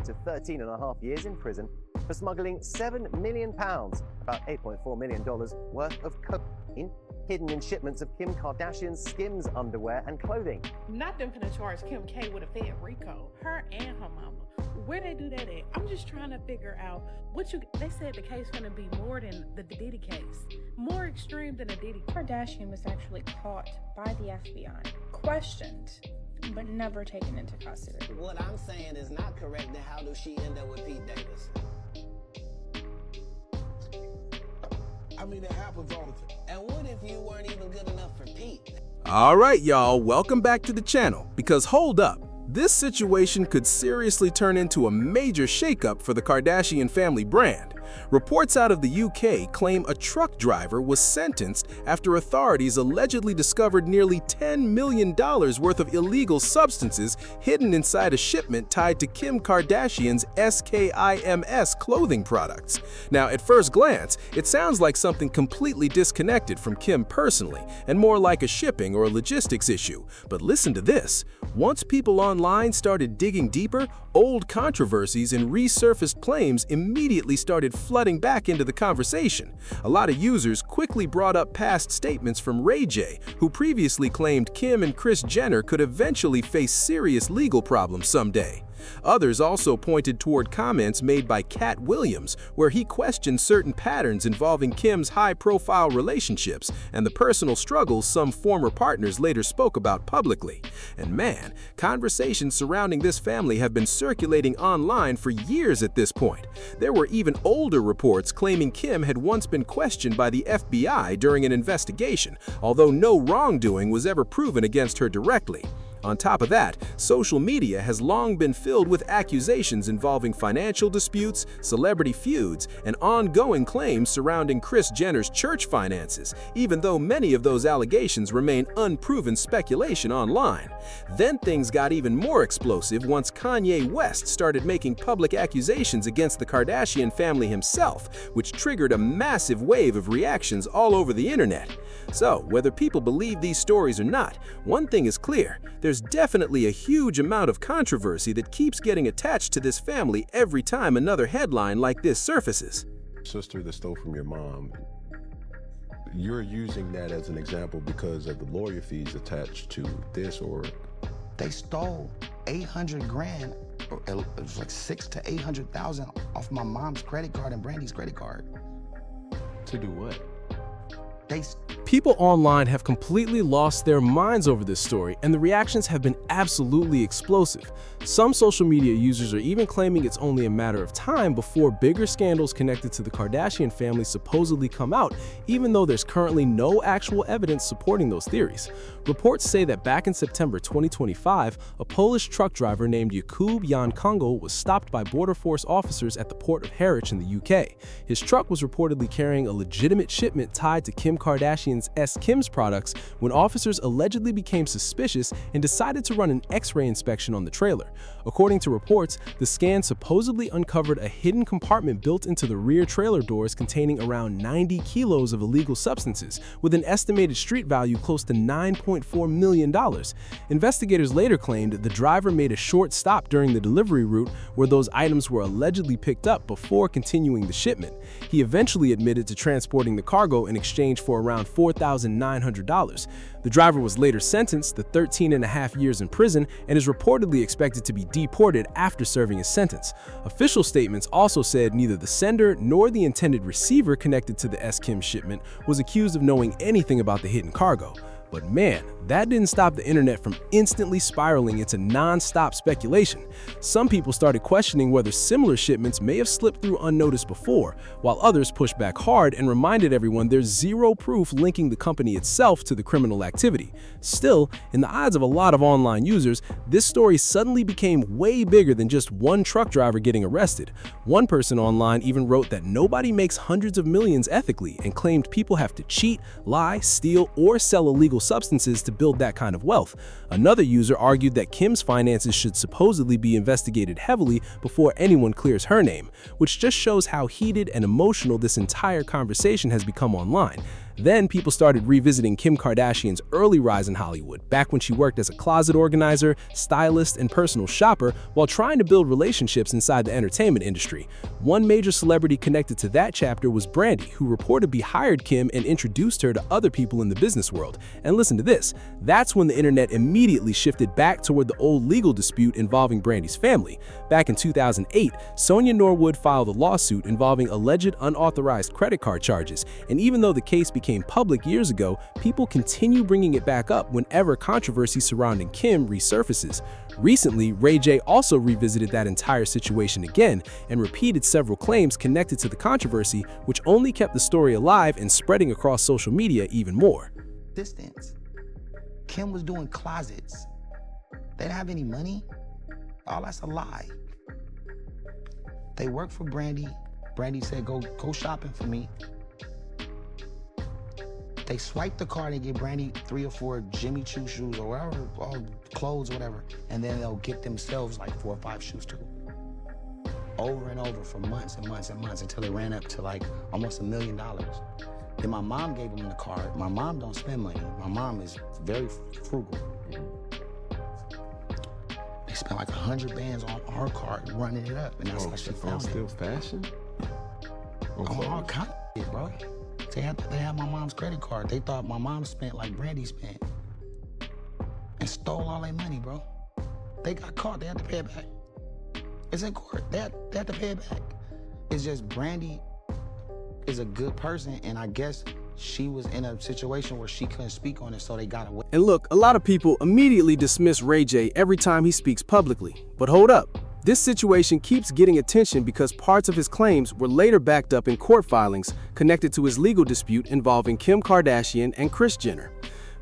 to 13 and a half years in prison for smuggling £7 million, about $8.4 million worth of cocaine, hidden in shipments of Kim Kardashian's Skims underwear and clothing. Not them finna charge Kim K with a Fed Rico, her and her mama. Where they do that at? I'm just trying to figure out they said the case gonna be more than the Diddy case, more extreme than the Diddy. Kardashian was actually caught by the FBI, questioned, but never taken into custody. What I'm saying is not correct, then how does she end up with Pete Davidson? I mean, it happens all the time. And what if you weren't even good enough for Pete? All right, y'all, welcome back to the channel, because hold up. This situation could seriously turn into a major shakeup for the Kardashian family brand. Reports out of the UK claim a truck driver was sentenced after authorities allegedly discovered nearly $10 million worth of illegal substances hidden inside a shipment tied to Kim Kardashian's Skims clothing products. Now, at first glance, it sounds like something completely disconnected from Kim personally, and more like a shipping or a logistics issue. But listen to this. Once people online started digging deeper, old controversies and resurfaced claims immediately started flooding back into the conversation. A lot of users quickly brought up past statements from Ray J, who previously claimed Kim and Kris Jenner could eventually face serious legal problems someday. Others also pointed toward comments made by KATT Williams, where he questioned certain patterns involving Kim's high-profile relationships and the personal struggles some former partners later spoke about publicly. And man, conversations surrounding this family have been circulating online for years at this point. There were even older reports claiming Kim had once been questioned by the FBI during an investigation, although no wrongdoing was ever proven against her directly. On top of that, social media has long been filled with accusations involving financial disputes, celebrity feuds, and ongoing claims surrounding Kris Jenner's church finances, even though many of those allegations remain unproven speculation online. Then things got even more explosive once Kanye West started making public accusations against the Kardashian family himself, which triggered a massive wave of reactions all over the internet. So, whether people believe these stories or not, one thing is clear: there's definitely a huge amount of controversy that keeps getting attached to this family every time another headline like this surfaces. Sister that stole from your mom, you're using that as an example because of the lawyer fees attached to this, or? They stole 800 grand, or it was like 600,000 to 800,000 off my mom's credit card and Brandy's credit card. To do what? People online have completely lost their minds over this story, and the reactions have been absolutely explosive. Some social media users are even claiming it's only a matter of time before bigger scandals connected to the Kardashian family supposedly come out, even though there's currently no actual evidence supporting those theories. Reports say that back in September 2025, a Polish truck driver named Jakub Jan Kungl was stopped by Border Force officers at the port of Harwich in the UK. His truck was reportedly carrying a legitimate shipment tied to Kim Kardashian's Skims products when officers allegedly became suspicious and decided to run an X-ray inspection on the trailer. According to reports, the scan supposedly uncovered a hidden compartment built into the rear trailer doors containing around 90 kilos of illegal substances, with an estimated street value close to $9.4 million. Investigators later claimed the driver made a short stop during the delivery route where those items were allegedly picked up before continuing the shipment. He eventually admitted to transporting the cargo in exchange for around $4,900. The driver was later sentenced to 13 and a half years in prison and is reportedly expected to be deported after serving his sentence. Official statements also said neither the sender nor the intended receiver connected to the Skims shipment was accused of knowing anything about the hidden cargo. But man, that didn't stop the internet from instantly spiraling into non-stop speculation. Some people started questioning whether similar shipments may have slipped through unnoticed before, while others pushed back hard and reminded everyone there's zero proof linking the company itself to the criminal activity. Still, in the eyes of a lot of online users, this story suddenly became way bigger than just one truck driver getting arrested. One person online even wrote that nobody makes hundreds of millions ethically and claimed people have to cheat, lie, steal, or sell illegal substances to build that kind of wealth. Another user argued that Kim's finances should supposedly be investigated heavily before anyone clears her name, which just shows how heated and emotional this entire conversation has become online. Then people started revisiting Kim Kardashian's early rise in Hollywood, back when she worked as a closet organizer, stylist, and personal shopper while trying to build relationships inside the entertainment industry. One major celebrity connected to that chapter was Brandy, who reportedly hired Kim and introduced her to other people in the business world. And listen to this, that's when the internet immediately shifted back toward the old legal dispute involving Brandy's family. Back in 2008, Sonia Norwood filed a lawsuit involving alleged unauthorized credit card charges, and even though the case became public years ago, people continue bringing it back up whenever controversy surrounding Kim resurfaces. Recently, Ray J also revisited that entire situation again and repeated several claims connected to the controversy, which only kept the story alive and spreading across social media even more. Distance. Kim was doing closets. They didn't have any money. All that's a lie. They worked for Brandy. Brandy said, go shopping for me. They swiped the card and get Brandy 3 or 4 Jimmy Choo shoes or whatever, or clothes, whatever, and then they'll get themselves like 4 or 5 shoes too. Over and over for months and months and months until it ran up to like almost $1 million. Then my mom gave them the card. My mom don't spend money. My mom is very frugal. They spent like 100 bands on her card running it up, and that's how she found it. Still fashion? On all kind of shit, bro. They had my mom's credit card. They thought my mom spent like Brandy spent. And stole all their money, bro. They got caught, they had to pay it back. It's in court, they had to pay it back. It's just Brandy is a good person, and I guess she was in a situation where she couldn't speak on it, so they got away. And look, a lot of people immediately dismiss Ray J every time he speaks publicly. But hold up. This situation keeps getting attention because parts of his claims were later backed up in court filings connected to his legal dispute involving Kim Kardashian and Kris Jenner.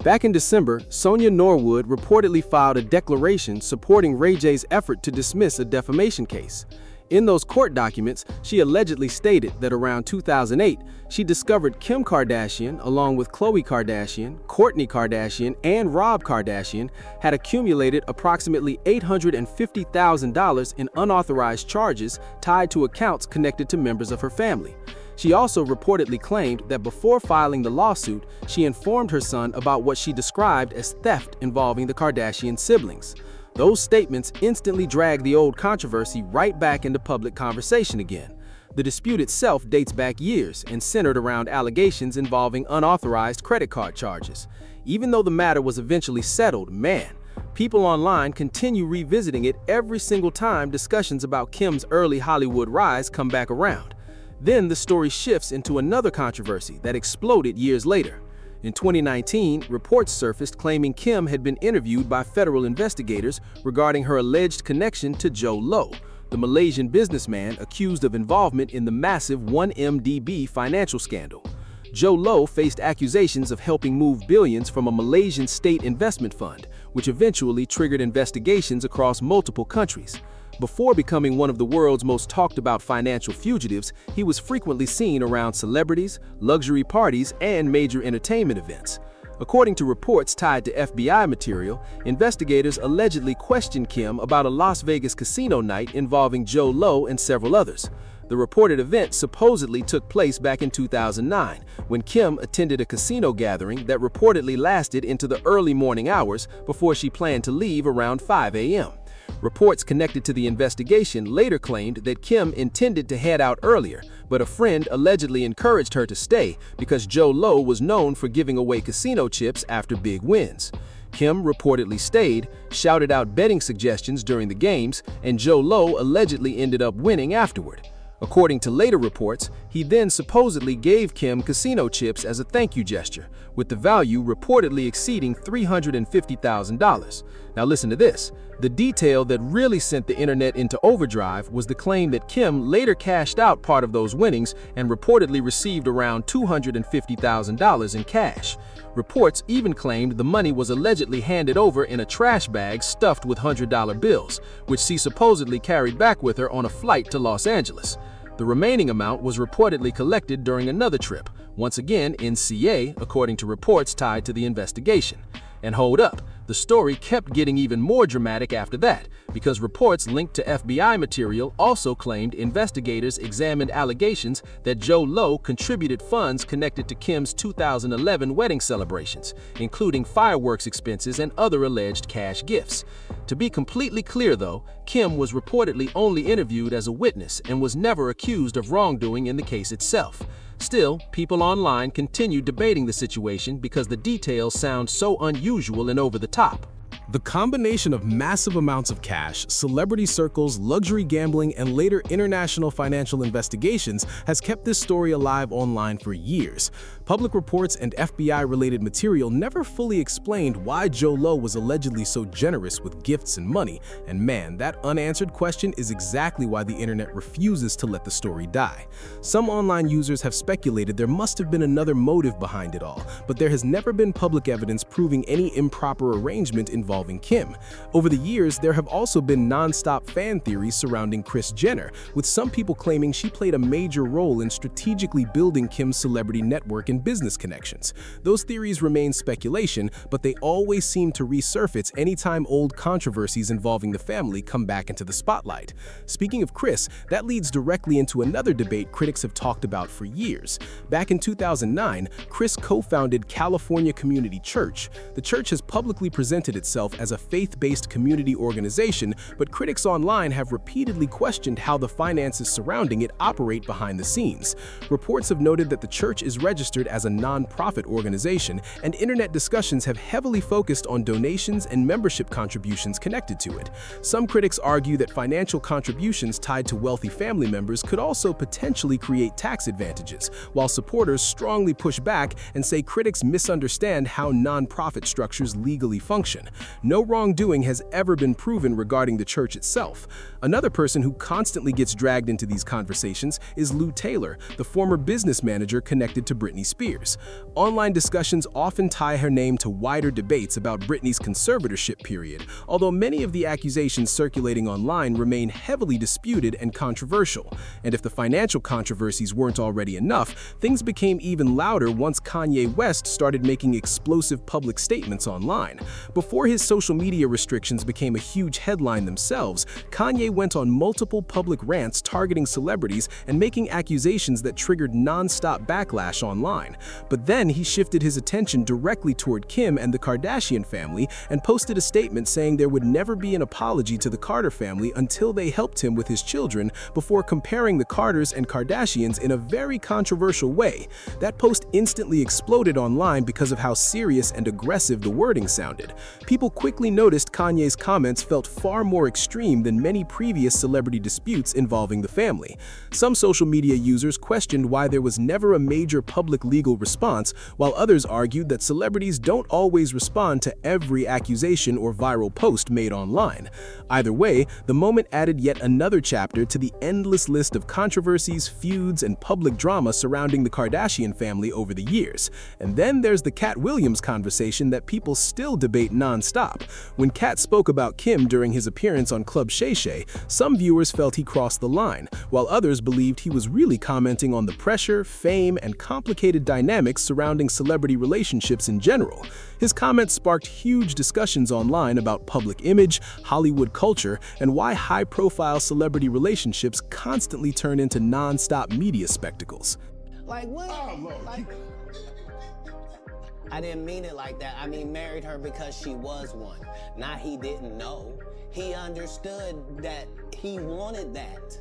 Back in December, Sonia Norwood reportedly filed a declaration supporting Ray J's effort to dismiss a defamation case. In those court documents, she allegedly stated that around 2008, she discovered Kim Kardashian, along with Khloe Kardashian, Kourtney Kardashian, and Rob Kardashian, had accumulated approximately $850,000 in unauthorized charges tied to accounts connected to members of her family. She also reportedly claimed that before filing the lawsuit, she informed her son about what she described as theft involving the Kardashian siblings. Those statements instantly dragged the old controversy right back into public conversation again. The dispute itself dates back years and centered around allegations involving unauthorized credit card charges. Even though the matter was eventually settled, man, people online continue revisiting it every single time discussions about Kim's early Hollywood rise come back around. Then the story shifts into another controversy that exploded years later. In 2019, reports surfaced claiming Kim had been interviewed by federal investigators regarding her alleged connection to Joe Low, the Malaysian businessman accused of involvement in the massive 1MDB financial scandal. Joe Low faced accusations of helping move billions from a Malaysian state investment fund, which eventually triggered investigations across multiple countries. Before becoming one of the world's most talked about financial fugitives, he was frequently seen around celebrities, luxury parties, and major entertainment events. According to reports tied to FBI material, investigators allegedly questioned Kim about a Las Vegas casino night involving Joe Low and several others. The reported event supposedly took place back in 2009, when Kim attended a casino gathering that reportedly lasted into the early morning hours before she planned to leave around 5 a.m. Reports connected to the investigation later claimed that Kim intended to head out earlier, but a friend allegedly encouraged her to stay because Joe Low was known for giving away casino chips after big wins. Kim reportedly stayed, shouted out betting suggestions during the games, and Joe Low allegedly ended up winning afterward. According to later reports, he then supposedly gave Kim casino chips as a thank you gesture, with the value reportedly exceeding $350,000. Now listen to this. The detail that really sent the internet into overdrive was the claim that Kim later cashed out part of those winnings and reportedly received around $250,000 in cash. Reports even claimed the money was allegedly handed over in a trash bag stuffed with $100 bills, which she supposedly carried back with her on a flight to Los Angeles. The remaining amount was reportedly collected during another trip, once again in CA, according to reports tied to the investigation. And hold up, The story kept getting even more dramatic after that, because reports linked to FBI material also claimed investigators examined allegations that Joe Low contributed funds connected to Kim's 2011 wedding celebrations, including fireworks expenses and other alleged cash gifts. To be completely clear, though, Kim was reportedly only interviewed as a witness and was never accused of wrongdoing in the case itself. Still, people online continue debating the situation because the details sound so unusual and over the top. The combination of massive amounts of cash, celebrity circles, luxury gambling, and later international financial investigations has kept this story alive online for years. Public reports and FBI-related material never fully explained why Joe Low was allegedly so generous with gifts and money, and man, that unanswered question is exactly why the internet refuses to let the story die. Some online users have speculated there must have been another motive behind it all, but there has never been public evidence proving any improper arrangement involving Kim. Over the years, there have also been non-stop fan theories surrounding Kris Jenner, with some people claiming she played a major role in strategically building Kim's celebrity network and business connections. Those theories remain speculation, but they always seem to resurface anytime old controversies involving the family come back into the spotlight. Speaking of Kris, that leads directly into another debate critics have talked about for years. Back in 2009, Kris co-founded California Community Church. The church has publicly presented itself as a faith-based community organization, but critics online have repeatedly questioned how the finances surrounding it operate behind the scenes. Reports have noted that the church is registered as a non-profit organization, and internet discussions have heavily focused on donations and membership contributions connected to it. Some critics argue that financial contributions tied to wealthy family members could also potentially create tax advantages, while supporters strongly push back and say critics misunderstand how non-profit structures legally function. No wrongdoing has ever been proven regarding the church itself. Another person who constantly gets dragged into these conversations is Lou Taylor, the former business manager connected to Britney Spears. Online discussions often tie her name to wider debates about Britney's conservatorship period, although many of the accusations circulating online remain heavily disputed and controversial. And if the financial controversies weren't already enough, things became even louder once Kanye West started making explosive public statements online. Before his social media restrictions became a huge headline themselves, Kanye went on multiple public rants targeting celebrities and making accusations that triggered non-stop backlash online. But then he shifted his attention directly toward Kim and the Kardashian family and posted a statement saying there would never be an apology to the Carter family until they helped him with his children, before comparing the Carters and Kardashians in a very controversial way. That post instantly exploded online because of how serious and aggressive the wording sounded. People quickly noticed Kanye's comments felt far more extreme than many previous celebrity disputes involving the family. Some social media users questioned why there was never a major public legal response, while others argued that celebrities don't always respond to every accusation or viral post made online. Either way, the moment added yet another chapter to the endless list of controversies, feuds, and public drama surrounding the Kardashian family over the years. And then there's the Katt Williams conversation that people still debate non-stop. When Katt spoke about Kim during his appearance on Club Shay Shay, some viewers felt he crossed the line, while others believed he was really commenting on the pressure, fame, and complicated dynamics surrounding celebrity relationships in general. His comments sparked huge discussions online about public image, Hollywood culture, and why high-profile celebrity relationships constantly turn into non-stop media spectacles. Like what? Like, I didn't mean it like that. I mean, married her because she was one. Not he didn't know. He understood that he wanted that.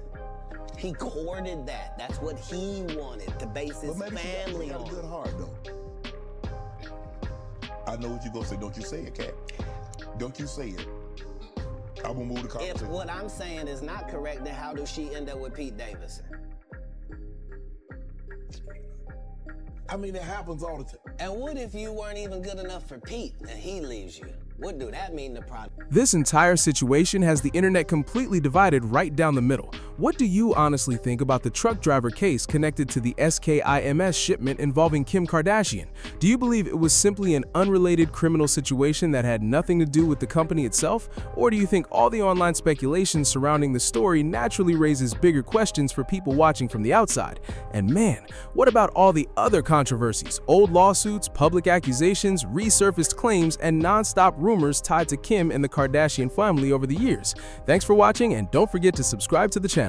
He courted that. That's what he wanted, to base his family on. Got a good heart, though. I know what you're gonna say. Don't you say it, Kat. Don't you say it. I will move the conversation. If what I'm saying is not correct, then how does she end up with Pete Davidson? I mean, it happens all the time. And what if you weren't even good enough for Pete and he leaves you? What do that mean to product? This entire situation has the internet completely divided right down the middle. What do you honestly think about the truck driver case connected to the SKIMS shipment involving Kim Kardashian? Do you believe it was simply an unrelated criminal situation that had nothing to do with the company itself? Or do you think all the online speculation surrounding the story naturally raises bigger questions for people watching from the outside? And man, what about all the other controversies, old lawsuits, public accusations, resurfaced claims, and non-stop rumors tied to Kim and the Kardashian family over the years? Thanks for watching, and don't forget to subscribe to the channel.